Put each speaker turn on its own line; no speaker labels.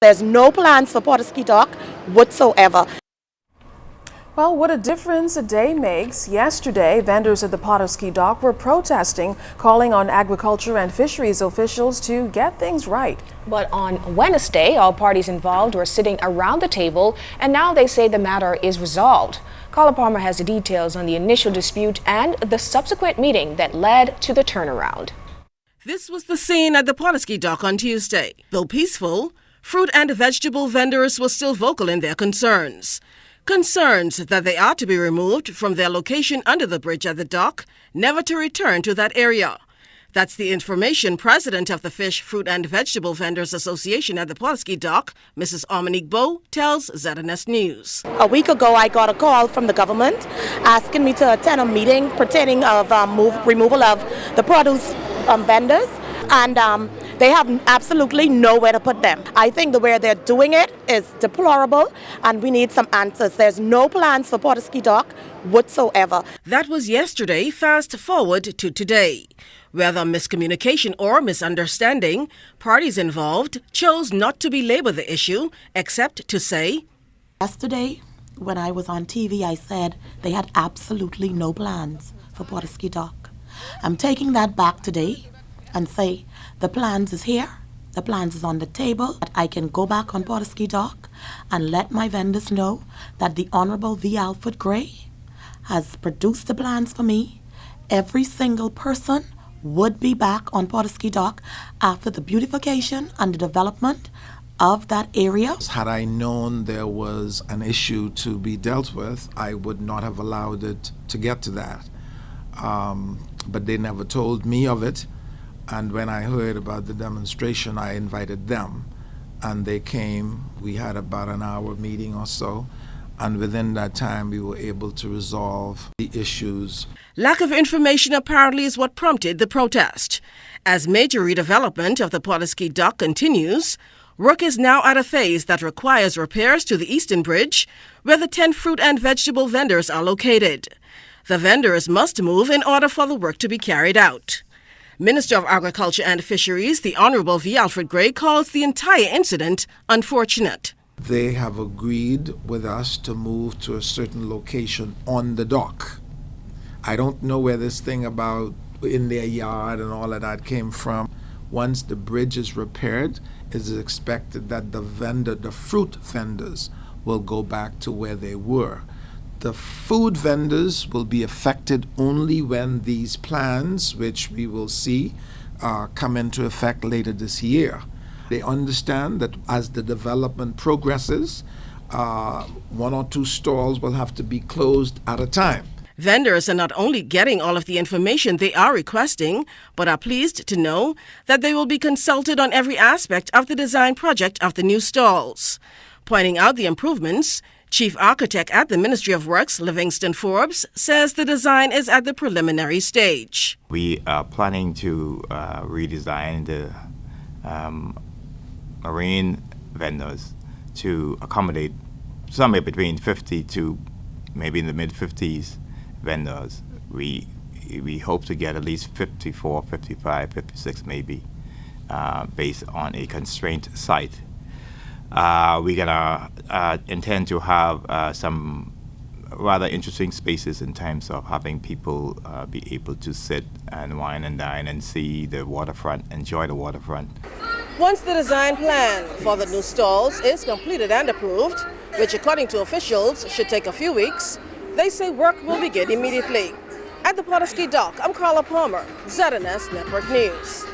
There's no plans for Pawtucket Dock whatsoever.
Well, what a difference a day makes. Yesterday, vendors at the Pawtucket Dock were protesting, calling on agriculture and fisheries officials to get things right.
But on Wednesday, all parties involved were sitting around the table, and now they say the matter is resolved. Carla Palmer has the details on the initial dispute and the subsequent meeting that led to the turnaround.
This was the scene at the Pawtucket Dock on Tuesday. Though peaceful, fruit and vegetable vendors were still vocal in their concerns. Concerns that they are to be removed from their location under the bridge at the dock, never to return to that area. That's the information President of the Fish, Fruit and Vegetable Vendors Association at the Pawtucket Dock, Mrs. Ominique Bowe, tells ZNS News.
A week ago, I got a call from the government asking me to attend a meeting pertaining of removal of the produce vendors, and they have absolutely nowhere to put them. I think the way they're doing it is deplorable, and we need some answers. There's no plans for Pawtucket Dock whatsoever.
That was yesterday. Fast forward to today. Whether miscommunication or misunderstanding, parties involved chose not to belabor the issue, except to say,
yesterday, when I was on TV, I said they had absolutely no plans for Pawtucket Dock. I'm taking that back today and say the plans is here, the plans is on the table. I can go back on Pawtucket Dock and let my vendors know that the Honorable V. Alfred Gray has produced the plans for me. Every single person would be back on Pawtucket Dock after the beautification and the development of that area.
Had I known there was an issue to be dealt with, I would not have allowed it to get to that. But they never told me of it. And when I heard about the demonstration, I invited them. And they came. We had about an hour meeting or so. And within that time, we were able to resolve the issues.
Lack of information apparently is what prompted the protest. As major redevelopment of the Pawtucket Dock continues, work is now at a phase that requires repairs to the Eastern Bridge, where the 10 fruit and vegetable vendors are located. The vendors must move in order for the work to be carried out. Minister of Agriculture and Fisheries, the Honorable V. Alfred Gray, calls the entire incident unfortunate.
They have agreed with us to move to a certain location on the dock. I don't know where this thing about in their yard and all of that came from. Once the bridge is repaired, it is expected that the fruit vendors will go back to where they were. The food vendors will be affected only when these plans, which we will see, come into effect later this year. They understand that as the development progresses, 1 or 2 stalls will have to be closed at a time.
Vendors are not only getting all of the information they are requesting, but are pleased to know that they will be consulted on every aspect of the design project of the new stalls. Pointing out the improvements, Chief Architect at the Ministry of Works, Livingston Forbes, says the design is at the preliminary stage.
We are planning to redesign the marine vendors to accommodate somewhere between 50 to maybe in the mid-50s vendors. We hope to get at least 54, 55, 56 maybe, based on a constraint site. We're gonna intend to have some rather interesting spaces in terms of having people be able to sit and wine and dine and see the waterfront, enjoy the waterfront.
Once the design plan for the new stalls is completed and approved, which according to officials should take a few weeks, they say work will begin immediately. At the Pawtucket Dock, I'm Carla Palmer, ZNS Network News.